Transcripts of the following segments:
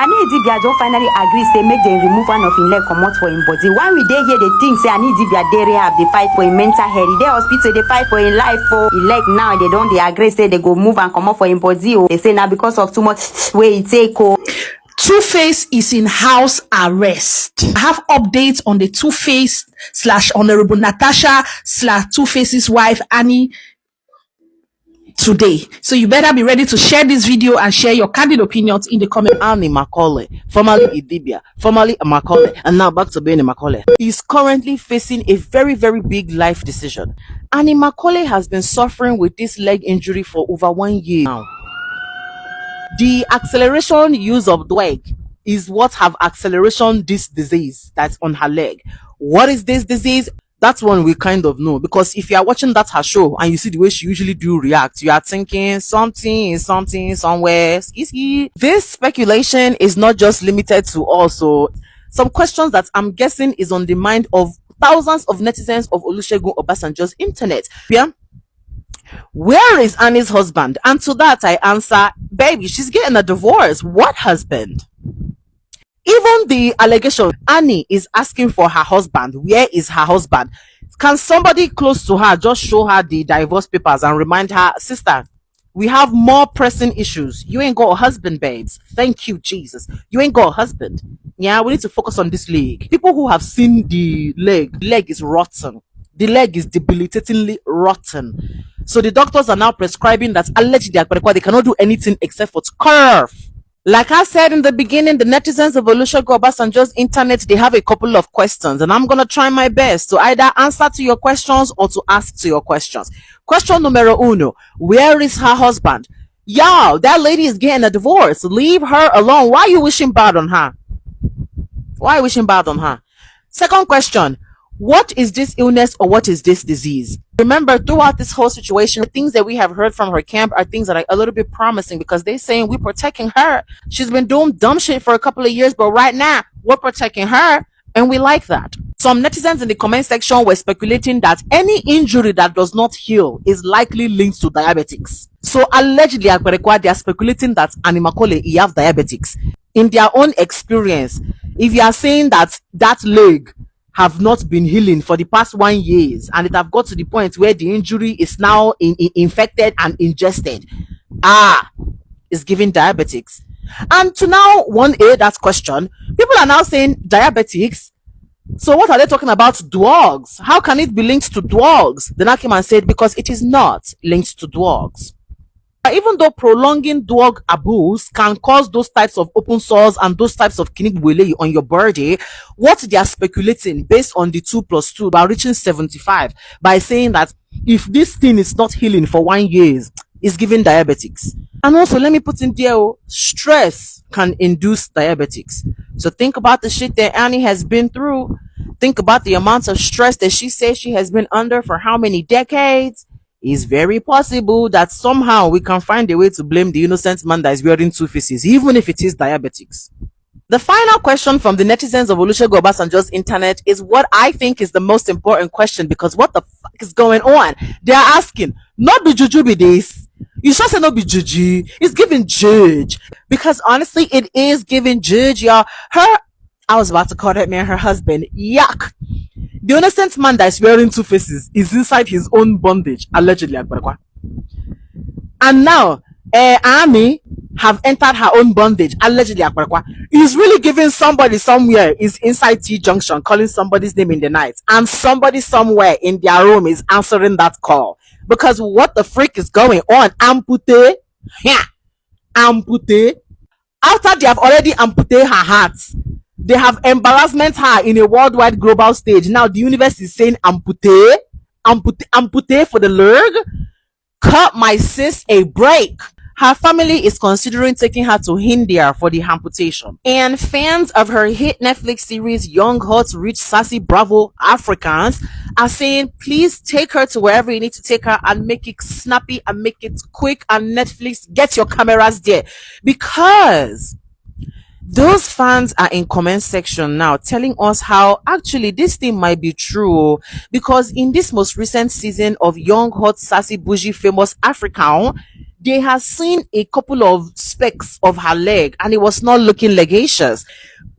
Ani Idibia just finally agree say make them remove one of him leg comot for him body. Why we dey hear the thing say Ani Idibia dey rehab, they fight for him mental health. They hospital they fight for him life for him leg now. They don't they agree say they go move and come up for him body. Oh. They say now because of too much way he take. Oh. 2Face is in house arrest. I have updates on the 2Face / Honorable Natasha / 2Face's wife Annie today. So you better be ready to share this video and share your candid opinions in the comments. Annie Macaulay, formerly Idibia, formerly Macaulay, and now back to being Macaulay, is currently facing a very, very big life decision. Annie Macaulay has been suffering with this leg injury for over 1 year now. The acceleration use of drug is what have acceleration this disease that's on her leg. What is this disease? That's one we kind of know, because if you are watching that her show and you see the way she usually do react, you are thinking something somewhere. This speculation is not just limited to also some questions that I'm guessing is on the mind of thousands of netizens of Olusegun Obasanjo's internet. Yeah. Where is Annie's husband? And to that I answer, baby, she's getting a divorce. What husband? Even the allegation Annie is asking for her husband. Where is her husband? Can somebody close to her just show her the divorce papers and remind her, sister, we have more pressing issues. You ain't got a husband, babes. Thank you, Jesus. You ain't got a husband. Yeah, we need to focus on this leg. People who have seen the leg is rotten. The leg is debilitatingly rotten. So the doctors are now prescribing that allegedly they cannot do anything except for to curve. Like I said in the beginning, the netizens of Olusegun Obasanjo's internet, they have a couple of questions, and I'm going to try my best to either answer to your questions or to ask to your questions. Question numero uno, where is her husband? Y'all, that lady is getting a divorce. Leave her alone. Why are you wishing bad on her? Why are you wishing bad on her? Second question, what is this illness or what is this disease? Remember, throughout this whole situation, the things that we have heard from her camp are things that are a little bit promising, because they're saying we're protecting her. She's been doing dumb shit for a couple of years, but right now we're protecting her, and we like that. Some netizens in the comment section were speculating that any injury that does not heal is likely linked to diabetics. So allegedly, they are speculating that Annie Macaulay have diabetics. In their own experience, if you are saying that that leg have not been healing for the past 1 year and it have got to the point where the injury is now infected and ingested, it's giving diabetics. And to now 1A that question, people are now saying diabetics, so what are they talking about? Drugs? How can it be linked to drugs? Then I came and said, because it is not linked to drugs. Even though prolonging drug abuse can cause those types of open sores and those types of kinibwele on your body, what they are speculating based on the 2+2 by reaching 75 by saying that if this thing is not healing for 1 year, it's giving diabetics. And also, let me put in there, stress can induce diabetics. So think about the shit that Annie has been through. Think about the amount of stress that she says she has been under for how many decades. It's very possible that somehow we can find a way to blame the innocent man that is wearing 2 faces, even if it is diabetics. The final question from the netizens of Olusegun Obasanjo's internet is what I think is the most important question, because what the fuck is going on? They are asking, not be juju be this. You should say not be juju. It's giving judge. Because honestly, it is giving judge, y'all. I was about to call that man her husband. Yuck. The innocent man that is wearing 2 faces is inside his own bondage, allegedly. And now, Annie have entered her own bondage, allegedly. He's really giving somebody somewhere is inside T Junction, calling somebody's name in the night, and somebody somewhere in their room is answering that call. Because what the freak is going on? Amputee? Yeah. Amputee? After they have already amputated her heart, they have embarrassment her in a worldwide global stage. Now the universe is saying amputee, amputee for the leg. Cut my sis a break. Her family is considering taking her to India for the amputation. And fans of her hit Netflix series Young, Hot, Rich, Sassy, Bravo Africans are saying, please take her to wherever you need to take her and make it snappy and make it quick. And Netflix, get your cameras there. Because those fans are in comment section now telling us how actually this thing might be true, because in this most recent season of Young, Hot, Sassy, Bougie, Famous African, they had seen a couple of specks of her leg and it was not looking legacious.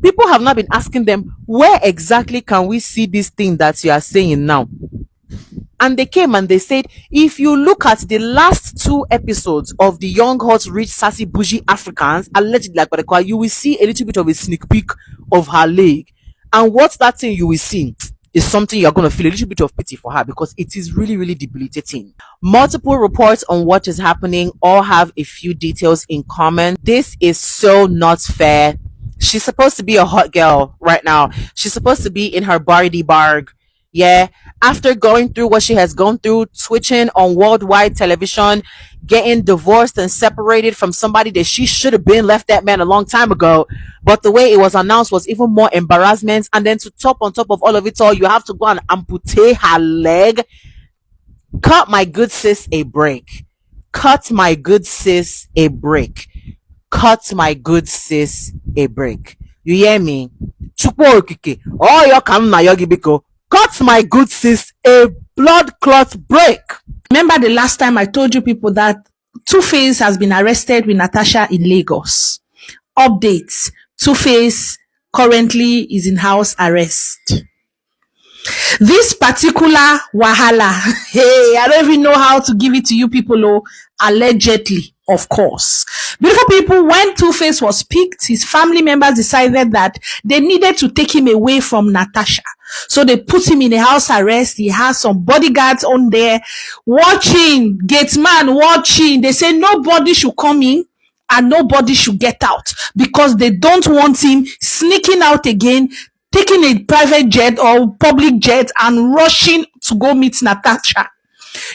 People have not been asking them, where exactly can we see this thing that you are saying now? And they came and they said, if you look at the last 2 episodes of the Young Hot Rich Sassy Bougie Africans, allegedly like what they call, you will see a little bit of a sneak peek of her leg. And what's that thing you will see is something you're going to feel a little bit of pity for her, because it is really, really debilitating. Multiple reports on what is happening all have a few details in common. This is so not fair. She's supposed to be a hot girl right now. She's supposed to be in her bardy barg. Yeah, after going through what she has gone through, twitching on worldwide television, getting divorced and separated from somebody that she should have been left that man a long time ago. But the way it was announced was even more embarrassment. And then to top on top of all of it all, you have to go and amputate her leg. Cut my good sis a break. Cut my good sis a break. Cut my good sis a break. You hear me? Chukwu okike. Oh, yo kam na yogi biko. Cut my good sis a blood clot break. Remember the last time I told you people that 2Face has been arrested with Natasha in Lagos. Updates. 2Face currently is in house arrest. This particular wahala, hey, I don't even know how to give it to you people, oh, allegedly, of course. Beautiful people, when 2Face was picked, his family members decided that they needed to take him away from Natasha. So they put him in a house arrest. He has some bodyguards on there watching, gate man watching. They say nobody should come in and nobody should get out, because they don't want him sneaking out again, taking a private jet or public jet and rushing to go meet Natasha.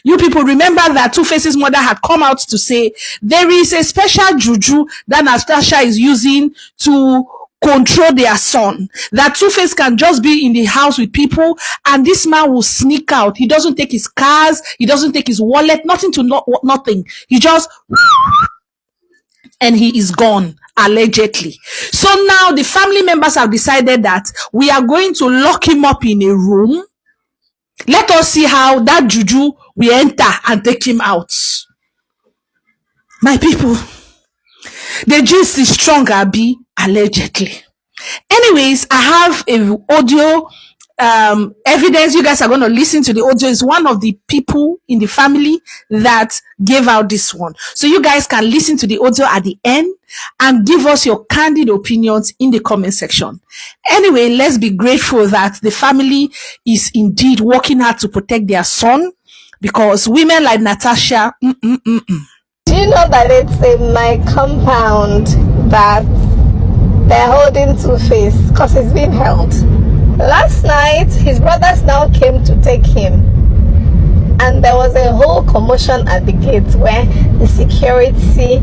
You people remember that 2Face's mother had come out to say there is a special juju that Natasha is using to control their son. That 2Face can just be in the house with people and this man will sneak out. He doesn't take his cars, he doesn't take his wallet, nothing. He just and he is gone, allegedly. So now the family members have decided that we are going to lock him up in a room. Let us see how that juju will enter and take him out. My people, the gist is strong, Abi, allegedly. Anyways, I have a audio evidence. You guys are going to listen to the audio. Is one of the people in the family that gave out this one, so you guys can listen to the audio at the end and give us your candid opinions in the comment section. Anyway, let's be grateful that the family is indeed working hard to protect their son, because women like Natasha, Do you know that it's in my compound that they're holding 2Face because he's being held? Last night, his brothers now came to take him, and there was a whole commotion at the gate where the security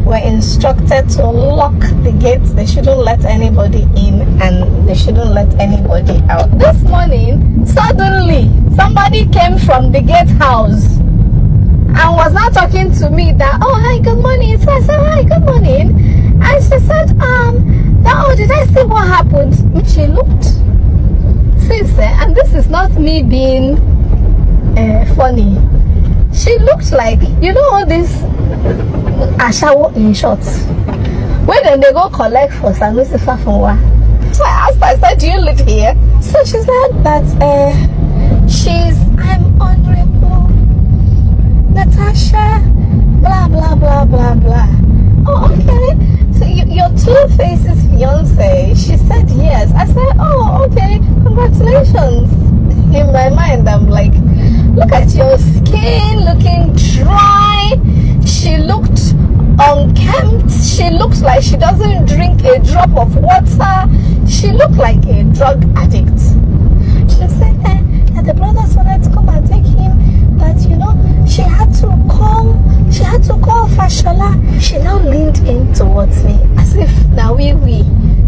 were instructed to lock the gates. They shouldn't let anybody in and they shouldn't let anybody out. This morning, suddenly, somebody came from the gatehouse and was now talking to me that, oh, hi, good morning. So I said, hi, good morning. And she said, oh, did I see what happened? She looked. And this is not me being funny. She looked like, you know, all this ashawo in shorts. When then they go collect for Sanusi Fafunwa. So I asked her, I said, do you live here? So she said that I'm Honorable Natasha, blah, blah, blah, blah, blah. Oh, okay. So your 2Face's fiance? She said yes. I said, oh, okay, congratulations. In my mind, I'm like, look at your skin looking dry. She looked unkempt. She looks like she doesn't drink a drop of water. She looked like a drug addict. She said that the brothers wanted to come and take him, that, you know, she had to call Fashola. She now leaned in towards me as if now we.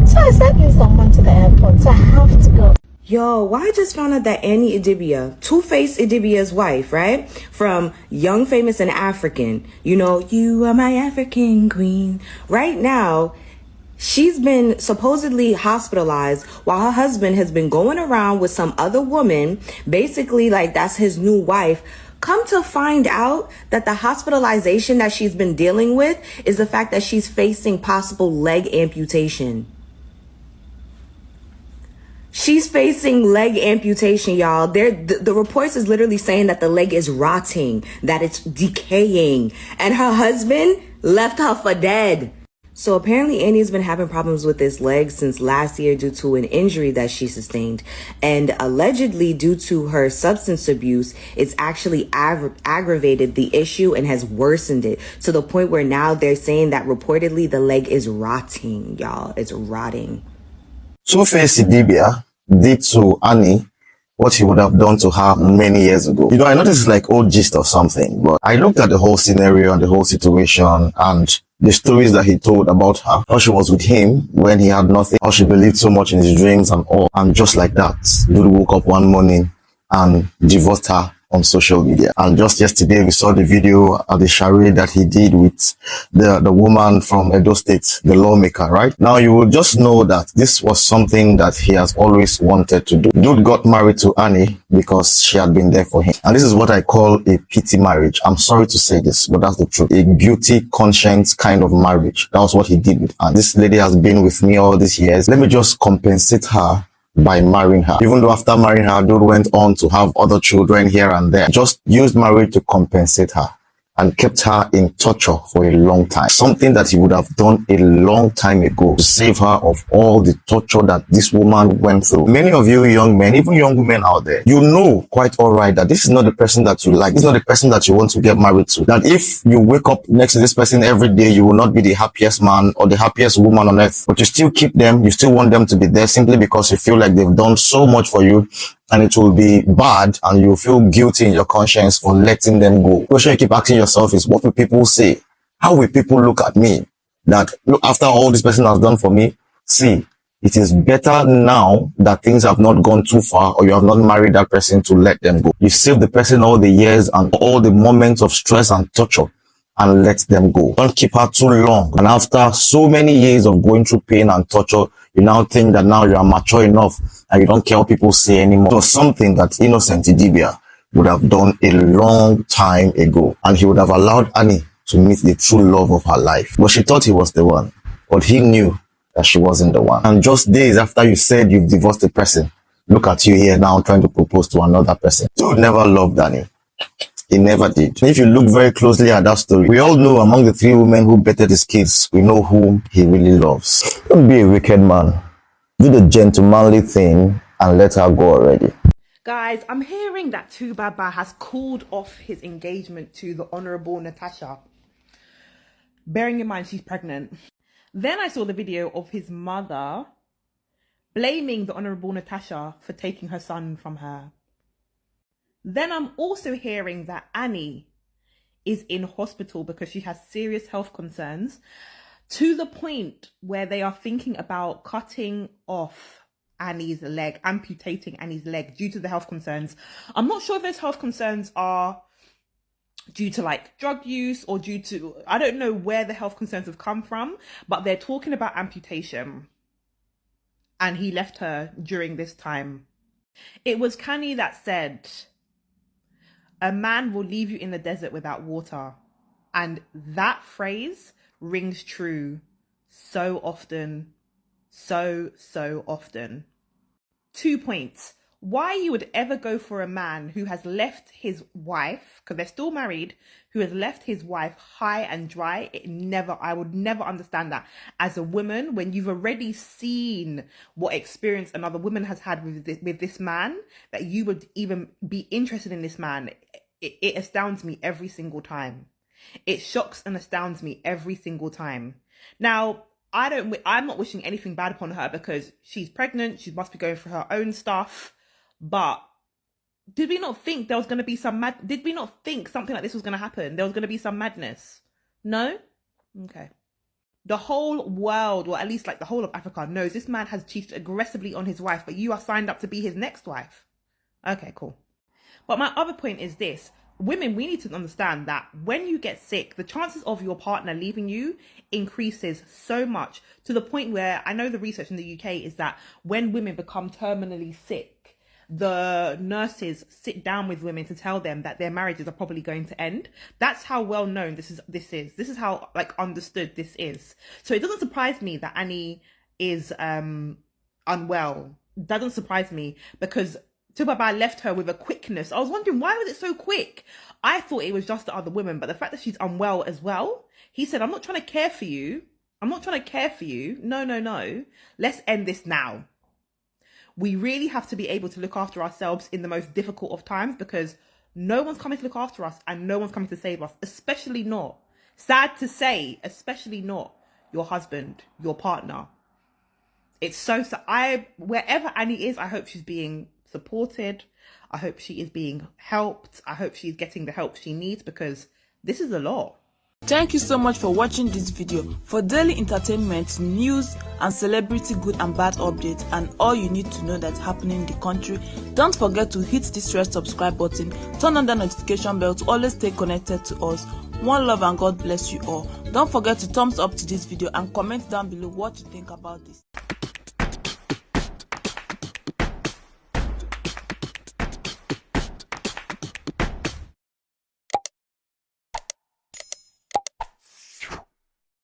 So I said, please don't come to the airport, so I have to go. Yo, well, I just found out that Annie Idibia, 2Face Idibia's wife, right? From Young, Famous, and African. You know, you are my African queen. Right now, she's been supposedly hospitalized while her husband has been going around with some other woman, basically like that's his new wife, Come to find out that the hospitalization that she's been dealing with is the fact that she's facing possible leg amputation. She's facing leg amputation, y'all. The reports is literally saying that the leg is rotting, that it's decaying, and her husband left her for dead. So apparently Annie's been having problems with this leg since last year due to an injury that she sustained. And allegedly due to her substance abuse, it's actually aggravated the issue and has worsened it to the point where now they're saying that reportedly the leg is rotting, y'all. It's rotting. 2Face Idibia did to Annie what he would have done to her many years ago. You know, I know this is like old gist or something, but I looked at the whole scenario and the whole situation and the stories that he told about her, how she was with him when he had nothing, how she believed so much in his dreams and all, and just like that, dude woke up one morning and divorced her on social media. And just yesterday we saw the video of the charade that he did with the woman from Edo State, the lawmaker, right? Now you will just know that this was something that he has always wanted to do. Dude got married to Annie because she had been there for him. And this is what I call a pity marriage. I'm sorry to say this, but that's the truth. A guilty conscience kind of marriage. That was what he did with Annie. This lady has been with me all these years. Let me just compensate her by marrying her. Even though after marrying her, dude went on to have other children here and there. Just used marriage to compensate her and kept her in torture for a long time. Something that he would have done a long time ago to save her of all the torture that this woman went through. Many of you young men, even young women out there, you know quite all right that this is not the person that you like. This is not the person that you want to get married to. That if you wake up next to this person every day, you will not be the happiest man or the happiest woman on earth. But you still keep them, you still want them to be there simply because you feel like they've done so much for you. And it will be bad and you feel guilty in your conscience for letting them go. The question you keep asking yourself is, what will people say? How will people look at me? That, look, after all this person has done for me, see, it is better now that things have not gone too far or you have not married that person to let them go. You save the person all the years and all the moments of stress and torture and let them go. Don't keep her too long. And after so many years of going through pain and torture, you now think that now you are mature enough and you don't care what people say anymore. It was something that innocent Idibia would have done a long time ago. And he would have allowed Annie to meet the true love of her life. But she thought he was the one. But he knew that she wasn't the one. And just days after you said you've divorced a person, look at you here now trying to propose to another person. Dude never loved Annie. He never did. If you look very closely at that story, we all know among the 3 women who betted his kids, we know whom he really loves. Don't be a wicked man. Do the gentlemanly thing and let her go already. Guys, I'm hearing that 2Baba has called off his engagement to the Honourable Natasha. Bearing in mind she's pregnant. Then I saw the video of his mother blaming the Honourable Natasha for taking her son from her. Then I'm also hearing that Annie is in hospital because she has serious health concerns, to the point where they are thinking about cutting off Annie's leg, amputating Annie's leg due to the health concerns. I'm not sure if those health concerns are due to like drug use or due to, I don't know where the health concerns have come from, but they're talking about amputation. And he left her during this time. It was Kanye that said, a man will leave you in the desert without water. And that phrase rings true so often, so often. 2 points. Why you would ever go for a man who has left his wife, because they're still married, who has left his wife high and dry, I would never understand that. As a woman, when you've already seen what experience another woman has had with this man, that you would even be interested in this man, it astounds me every single time. It shocks and astounds me every single time. Now, I'm not wishing anything bad upon her because she's pregnant, she must be going through her own stuff. But did we not think there was going to be did we not think something like this was going to happen? There was going to be some madness? No? Okay. The whole world, or at least like the whole of Africa, knows this man has cheated aggressively on his wife, but you are signed up to be his next wife. Okay, cool. But my other point is this. Women, we need to understand that when you get sick, the chances of your partner leaving you increases so much, to the point where I know the research in the UK is that when women become terminally sick, the nurses sit down with women to tell them that their marriages are probably going to end. That's how well known this is. This is how like understood this is. So it doesn't surprise me that Annie is unwell. Doesn't surprise me, because Tubaba left her with a quickness. I was wondering, why was it so quick? I thought it was just the other women, but the fact that she's unwell as well. He said, I'm not trying to care for you. I'm not trying to care for you. No. Let's end this now. We really have to be able to look after ourselves in the most difficult of times, because no one's coming to look after us and no one's coming to save us, especially not, sad to say, especially not your husband, your partner. It's so wherever Annie is, I hope she's being supported. I hope she is being helped. I hope she's getting the help she needs, because this is a lot. Thank you so much for watching this video. For daily entertainment, news and celebrity good and bad updates and all you need to know that's happening in the country, don't forget to hit this red subscribe button, turn on the notification bell to always stay connected to us. One love and God bless you all. Don't forget to thumbs up to this video and comment down below what you think about this.